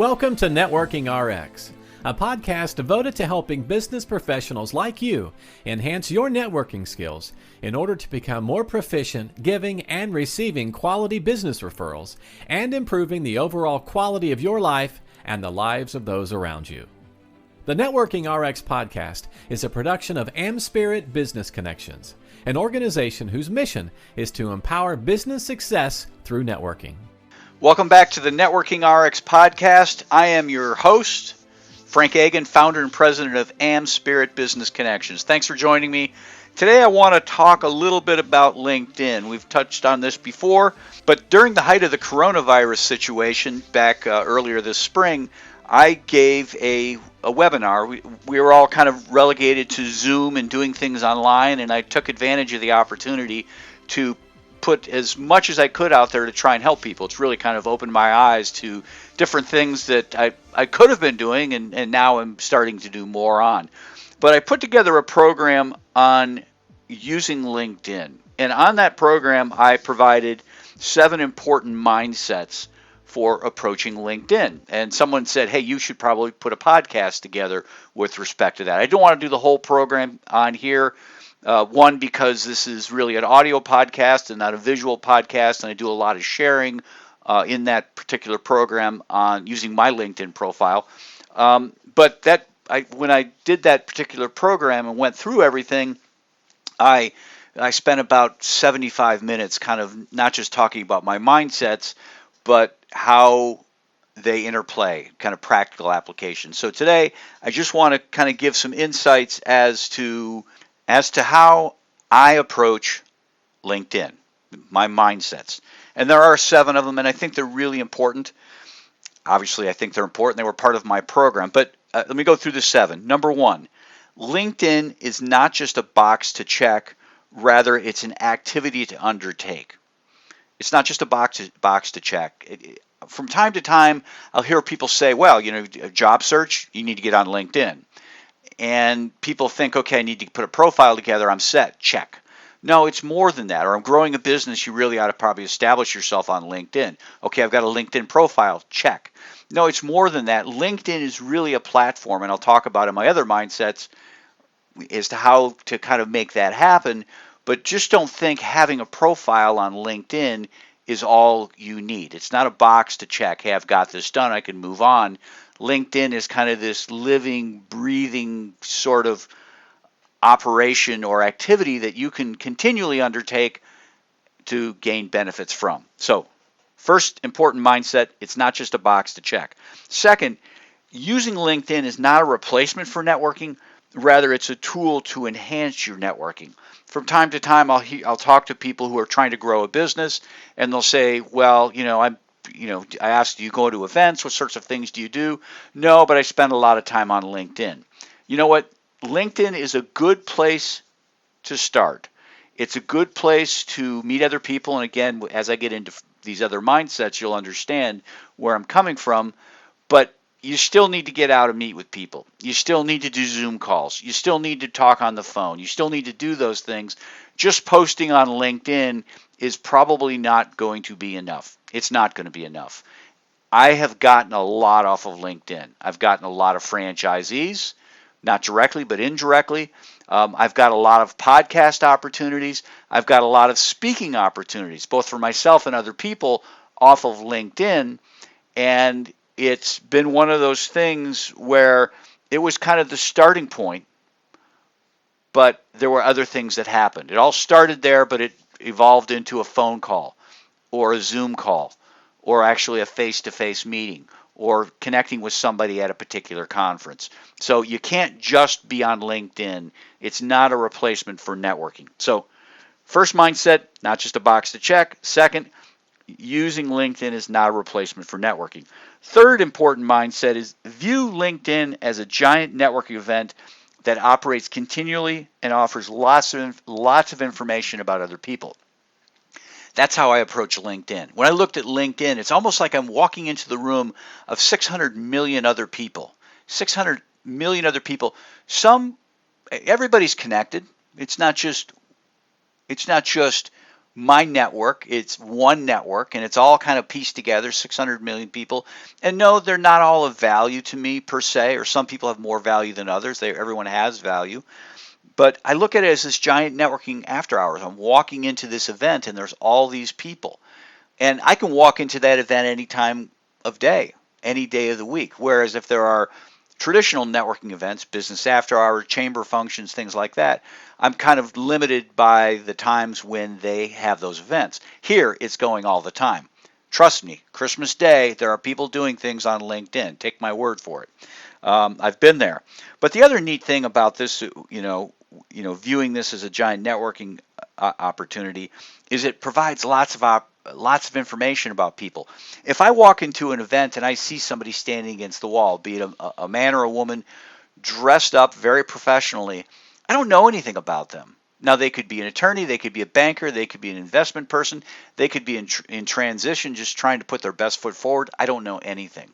Welcome to Networking RX, a podcast devoted to helping business professionals like you enhance your networking skills in order to become more proficient giving and receiving quality business referrals and improving the overall quality of your life and the lives of those around you. The Networking RX podcast is a production of AmSpirit Business Connections, an organization whose mission is to empower business success through networking. Welcome back to the Networking RX podcast. I am your host, Frank Agan, founder and president of AmSpirit Business Connections. Thanks for joining me. Today I want to talk a little bit about LinkedIn. We've touched on this before, but during the height of the coronavirus situation back earlier this spring, I gave a webinar. We were all kind of relegated to Zoom and doing things online, and I took advantage of the opportunity to put as much as I could out there to try and help people. It's really kind of opened my eyes to different things that I could have been doing and now I'm starting to do more on. But I put together a program on using LinkedIn. And on that program, I provided 7 important mindsets for approaching LinkedIn. And someone said, hey, you should probably put a podcast together with respect to that. I don't want to do the whole program on here. One, because this is really an audio podcast and not a visual podcast, and I do a lot of sharing in that particular program on using my LinkedIn profile. But when I did that particular program and went through everything, I spent about 75 minutes kind of not just talking about my mindsets, but how they interplay, kind of practical applications. So today, I just want to kind of give some insights as to how I approach LinkedIn, my mindsets. And there are 7 of them, and I think they're really important. Obviously, I think they're important. They were part of my program. But let me go through the 7. Number 1, LinkedIn is not just a box to check. Rather, it's an activity to undertake. It's not just a box to check. From time to time, I'll hear people say, well, a job search, you need to get on LinkedIn. And people think, okay, I need to put a profile together, I'm set, check. No, it's more than that. Or I'm growing a business, you really ought to probably establish yourself on LinkedIn. Okay, I've got a LinkedIn profile, check. No, it's more than that. LinkedIn is really a platform, and I'll talk about in my other mindsets as to how to kind of make that happen. But just don't think having a profile on LinkedIn is all you need. It's not a box to check, hey, I've got this done, I can move on. LinkedIn is kind of this living, breathing sort of operation or activity that you can continually undertake to gain benefits from. So, first important mindset, it's not just a box to check. Second, using LinkedIn is not a replacement for networking. Rather, it's a tool to enhance your networking. From time to time, I'll talk to people who are trying to grow a business, and they'll say, well, I asked, do you go to events? What sorts of things do you do? No, but I spend a lot of time on LinkedIn. You know what? LinkedIn is a good place to start. It's a good place to meet other people. And again, as I get into these other mindsets, you'll understand where I'm coming from. But you still need to get out and meet with people. You still need to do Zoom calls. You still need to talk on the phone. You still need to do those things. Just posting on LinkedIn is probably not going to be enough. It's not going to be enough. I have gotten a lot off of LinkedIn. I've gotten a lot of franchisees, not directly, but indirectly. I've got a lot of podcast opportunities. I've got a lot of speaking opportunities, both for myself and other people off of LinkedIn. And it's been one of those things where it was kind of the starting point, but there were other things that happened. It all started there, but it evolved into a phone call or a Zoom call or actually a face-to-face meeting or connecting with somebody at a particular conference. So you can't just be on LinkedIn. It's not a replacement for networking. So first mindset, not just a box to check. Second, using LinkedIn is not a replacement for networking. Third important mindset is view LinkedIn as a giant networking event that operates continually and offers lots of information about other people. That's how I approach LinkedIn. When I looked at LinkedIn, it's almost like I'm walking into the room of 600 million other people. 600 million other people. Everybody's connected. It's not just my network. It's one network, and it's all kind of pieced together, 600 million people. And no, they're not all of value to me per se, or some people have more value than others. Everyone has value. But I look at it as this giant networking after hours. I'm walking into this event, and there's all these people. And I can walk into that event any time of day, any day of the week. Whereas if there are traditional networking events, business after hours, chamber functions, things like that, I'm kind of limited by the times when they have those events. Here, it's going all the time. Trust me, Christmas Day, there are people doing things on LinkedIn. Take my word for it. I've been there. But the other neat thing about this, viewing this as a giant networking opportunity, is it provides lots of information about people. If I walk into an event and I see somebody standing against the wall, be it a man or a woman, dressed up very professionally, I don't know anything about them. Now, they could be an attorney, they could be a banker, they could be an investment person, they could be in transition, just trying to put their best foot forward. I don't know anything.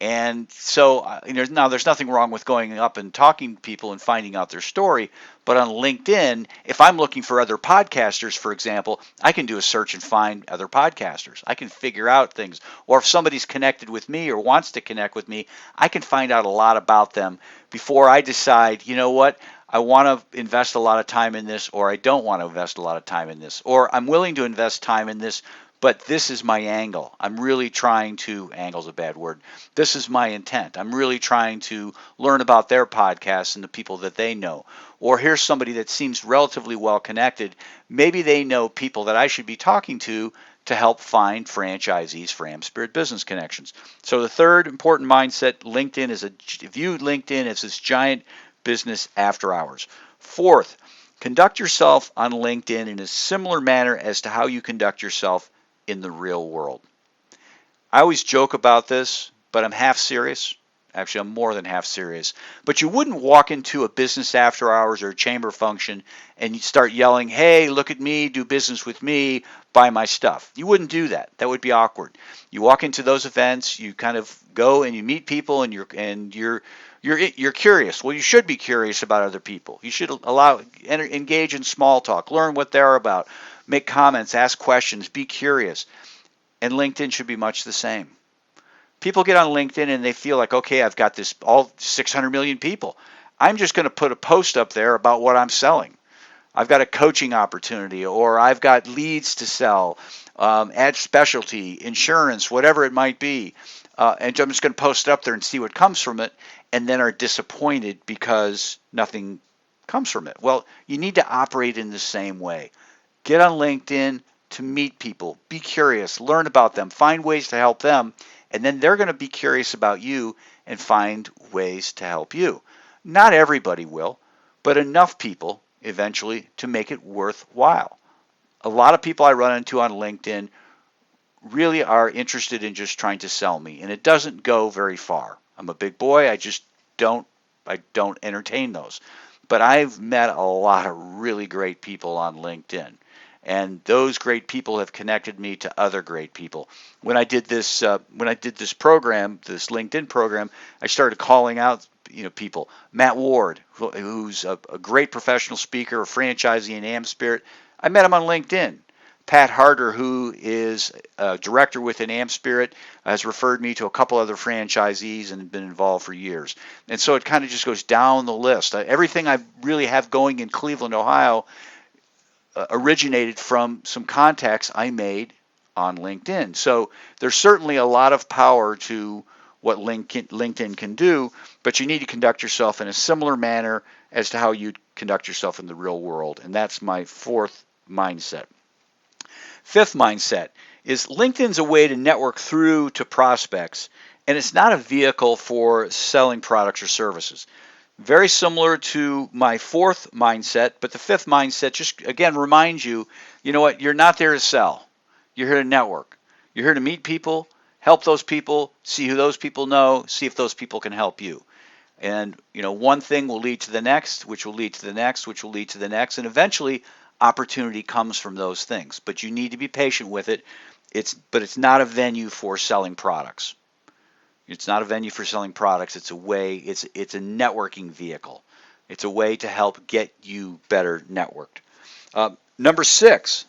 And so, now there's nothing wrong with going up and talking to people and finding out their story. But on LinkedIn, if I'm looking for other podcasters, for example, I can do a search and find other podcasters. I can figure out things. Or if somebody's connected with me or wants to connect with me, I can find out a lot about them before I decide, you know what, I want to invest a lot of time in this, or I don't want to invest a lot of time in this, or I'm willing to invest time in this, but this is my angle. I'm really trying to, angle's a bad word. This is my intent. I'm really trying to learn about their podcasts and the people that they know. Or here's somebody that seems relatively well connected. Maybe they know people that I should be talking to help find franchisees for AmSpirit Business Connections. So the third important mindset, view LinkedIn as this giant business after hours. Fourth, conduct yourself on LinkedIn in a similar manner as to how you conduct yourself in the real world. I always joke about this, but I'm half serious. Actually, I'm more than half serious. But you wouldn't walk into a business after hours or a chamber function and you start yelling, "Hey, look at me, do business with me, buy my stuff." You wouldn't do that. That would be awkward. You walk into those events, you kind of go and you meet people, and you're curious. Well, you should be curious about other people. You should engage in small talk, learn what they're about, make comments, ask questions, be curious. And LinkedIn should be much the same. People get on LinkedIn and they feel like, okay, I've got this all 600 million people. I'm just going to put a post up there about what I'm selling. I've got a coaching opportunity, or I've got leads to sell, add specialty, insurance, whatever it might be. And I'm just going to post it up there and see what comes from it, and then are disappointed because nothing comes from it. Well, you need to operate in the same way. Get on LinkedIn to meet people, be curious, learn about them, find ways to help them, and then they're going to be curious about you and find ways to help you. Not everybody will, but enough people eventually to make it worthwhile. A lot of people I run into on LinkedIn really are interested in just trying to sell me, and it doesn't go very far. I'm a big boy. I don't entertain those. But I've met a lot of really great people on LinkedIn. And those great people have connected me to other great people. When I did this program, this LinkedIn program, I started calling out people. Matt Ward, who's a great professional speaker, a franchisee in AmSpirit, I met him on LinkedIn. Pat Harder, who is a director within AmSpirit, has referred me to a couple other franchisees and been involved for years. And so it kind of just goes down the list. Everything I really have going in Cleveland, Ohio, originated from some contacts I made on LinkedIn. So there's certainly a lot of power to what LinkedIn can do, but you need to conduct yourself in a similar manner as to how you'd conduct yourself in the real world. And that's my fourth mindset. Fifth mindset is LinkedIn's a way to network through to prospects, and it's not a vehicle for selling products or services. Very similar to my fourth mindset, but the fifth mindset just, again, reminds you, you know what, you're not there to sell. You're here to network. You're here to meet people, help those people, see who those people know, see if those people can help you. And, one thing will lead to the next, which will lead to the next, which will lead to the next, and eventually opportunity comes from those things. But you need to be patient with it. It's not a venue for selling products. It's not a venue for selling products. It's a networking vehicle. It's a way to help get you better networked. Number 6,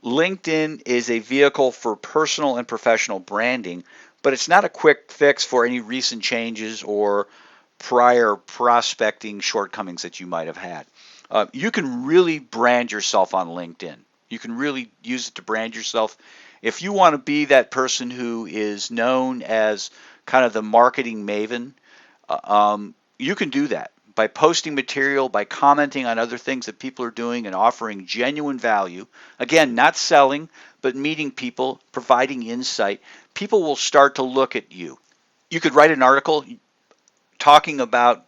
LinkedIn is a vehicle for personal and professional branding, but it's not a quick fix for any recent changes or prior prospecting shortcomings that you might have had. You can really brand yourself on LinkedIn. You can really use it to brand yourself. If you want to be that person who is known as kind of the marketing maven, you can do that by posting material, by commenting on other things that people are doing and offering genuine value. Again, not selling, but meeting people, providing insight. People will start to look at you. You could write an article talking about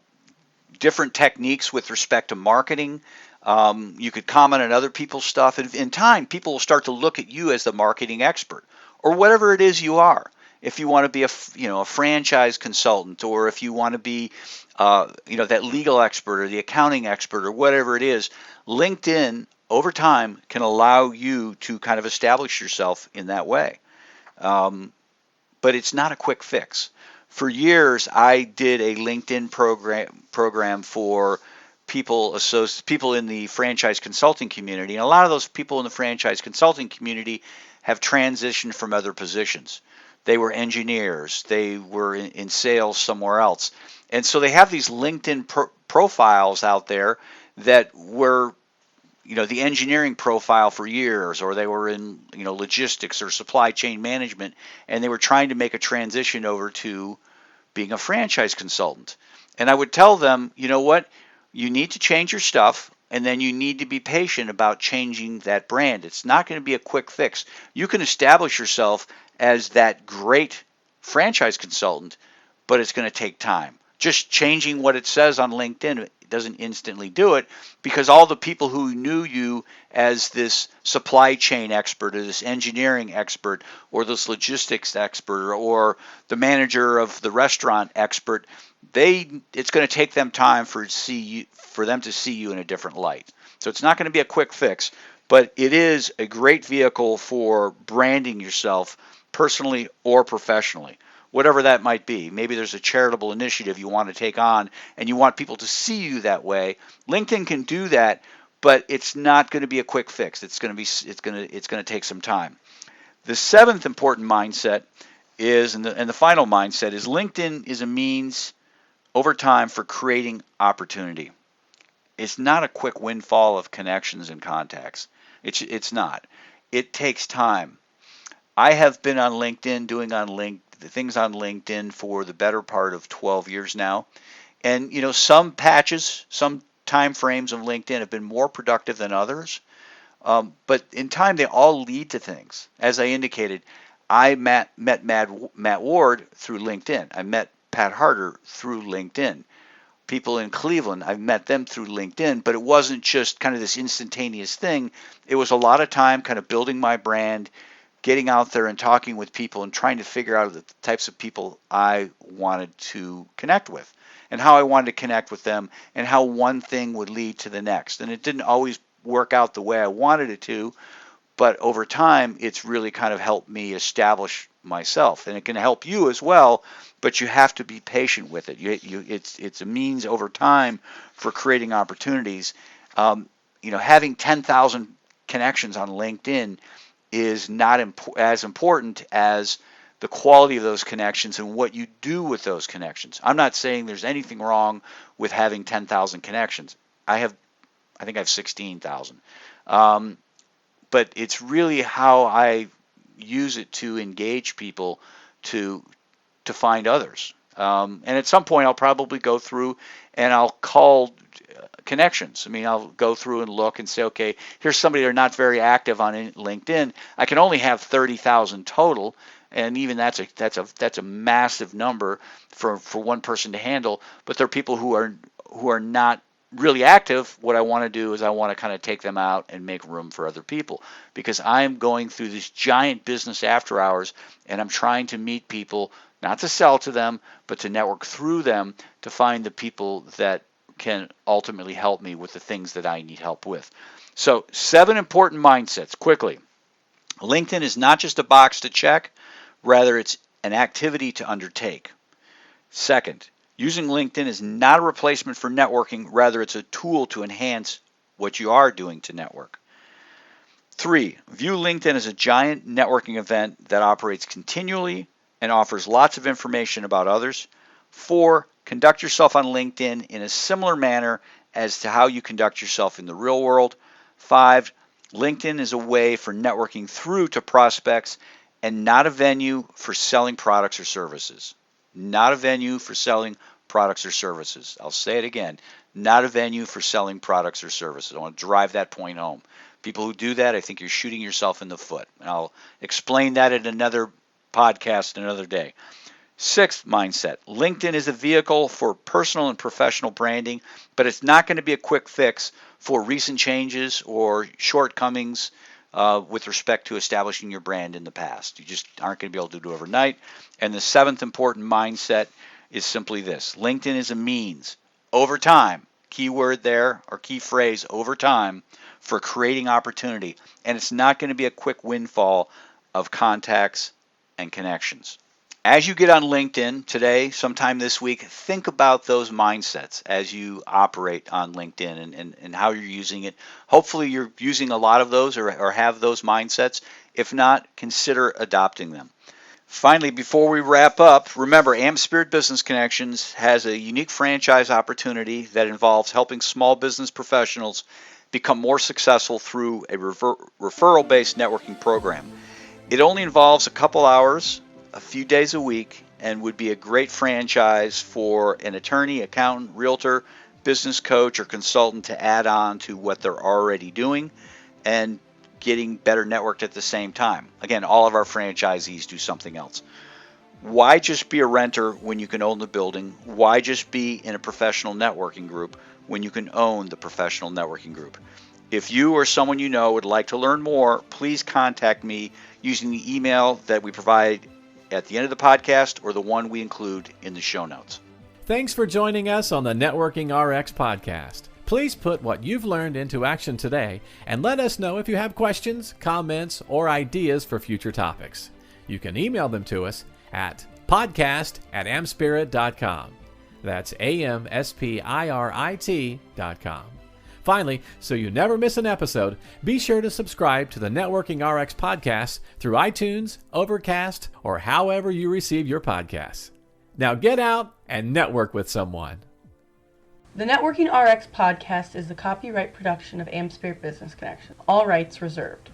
different techniques with respect to marketing. You could comment on other people's stuff, and in time, people will start to look at you as the marketing expert, or whatever it is you are. If you want to be a franchise consultant, or if you want to be that legal expert or the accounting expert or whatever it is, LinkedIn over time can allow you to kind of establish yourself in that way. But it's not a quick fix. For years, I did a LinkedIn program for people in the franchise consulting community, and a lot of those people in the franchise consulting community have transitioned from other positions. They were engineers, they were in sales somewhere else, and so they have these LinkedIn profiles out there that were the engineering profile for years, or they were in logistics or supply chain management, and they were trying to make a transition over to being a franchise consultant. And I would tell them, you know what, you need to change your stuff, and then you need to be patient about changing that brand. It's not going to be a quick fix. You can establish yourself as that great franchise consultant, but it's going to take time. Just changing what it says on LinkedIn doesn't instantly do it, because all the people who knew you as this supply chain expert or this engineering expert or this logistics expert or the manager of the restaurant expert, it's going to take them time for them to see you in a different light. So it's not going to be a quick fix, but it is a great vehicle for branding yourself personally or professionally. Whatever that might be. Maybe there's a charitable initiative you want to take on and you want people to see you that way. LinkedIn can do that, but it's not going to be a quick fix. It's going to take some time. The seventh important mindset is, and the final mindset is, LinkedIn is a means over time for creating opportunity. It's not a quick windfall of connections and contacts. It's not. It takes time. I have been on LinkedIn doing things on LinkedIn for the better part of 12 years now. And some patches, some time frames of LinkedIn have been more productive than others. But in time, they all lead to things. As I indicated, I met Matt Ward through LinkedIn. I met Pat Harder through LinkedIn. People in Cleveland, I've met them through LinkedIn, but it wasn't just kind of this instantaneous thing. It was a lot of time kind of building my brand, getting out there and talking with people and trying to figure out the types of people I wanted to connect with and how I wanted to connect with them and how one thing would lead to the next. And it didn't always work out the way I wanted it to, but over time, it's really kind of helped me establish myself. And it can help you as well, but you have to be patient with it. It's a means over time for creating opportunities. Having 10,000 connections on LinkedIn is not as important as the quality of those connections and what you do with those connections. I'm not saying there's anything wrong with having 10,000 connections. I think I have 16,000. But it's really how I use it to engage people to find others. And at some point, I'll probably go through and I'll call connections. I mean, I'll go through and look and say, okay, here's somebody they're not very active on LinkedIn. I can only have 30,000 total, and even that's a massive number for one person to handle. But there are people who are not really active. What I want to do is I want to kind of take them out and make room for other people, because I'm going through this giant business after hours, and I'm trying to meet people, not to sell to them, but to network through them to find the people that can ultimately help me with the things that I need help with. So 7 important mindsets quickly. LinkedIn is not just a box to check, rather it's an activity to undertake. Second, using LinkedIn is not a replacement for networking, rather it's a tool to enhance what you are doing to network. 3, view LinkedIn as a giant networking event that operates continually and offers lots of information about others. 4, conduct yourself on LinkedIn in a similar manner as to how you conduct yourself in the real world. 5, LinkedIn is a way for networking through to prospects and not a venue for selling products or services. Not a venue for selling products or services. I'll say it again. Not a venue for selling products or services. I want to drive that point home. People who do that, I think you're shooting yourself in the foot. And I'll explain that in another podcast another day. 6th mindset. LinkedIn is a vehicle for personal and professional branding, but it's not going to be a quick fix for recent changes or shortcomings with respect to establishing your brand in the past. You just aren't going to be able to do it overnight. And the 7th important mindset is simply this. LinkedIn is a means over time, keyword there or key phrase, over time, for creating opportunity. And it's not going to be a quick windfall of contacts and connections. As you get on LinkedIn today, sometime this week, think about those mindsets as you operate on LinkedIn and how you're using it. Hopefully you're using a lot of those or have those mindsets. If not, consider adopting them. Finally, before we wrap up, remember AmSpirit Business Connections has a unique franchise opportunity that involves helping small business professionals become more successful through a referral-based networking program. It only involves a couple hours, a few days a week, and would be a great franchise for an attorney, accountant, realtor, business coach, or consultant to add on to what they're already doing and getting better networked at the same time. Again, all of our franchisees do something else. Why just be a renter when you can own the building? Why just be in a professional networking group when you can own the professional networking group? If you or someone you know would like to learn more, please contact me using the email that we provide at the end of the podcast or the one we include in the show notes. Thanks for joining us on the Networking RX podcast. Please put what you've learned into action today and let us know if you have questions, comments, or ideas for future topics. You can email them to us at podcast@amspirit.com. That's AmSpirit.com. Finally, so you never miss an episode, be sure to subscribe to the Networking RX podcast through iTunes, Overcast, or however you receive your podcasts. Now get out and network with someone. The Networking RX podcast is the copyright production of AmSpirit Business Connection. All rights reserved.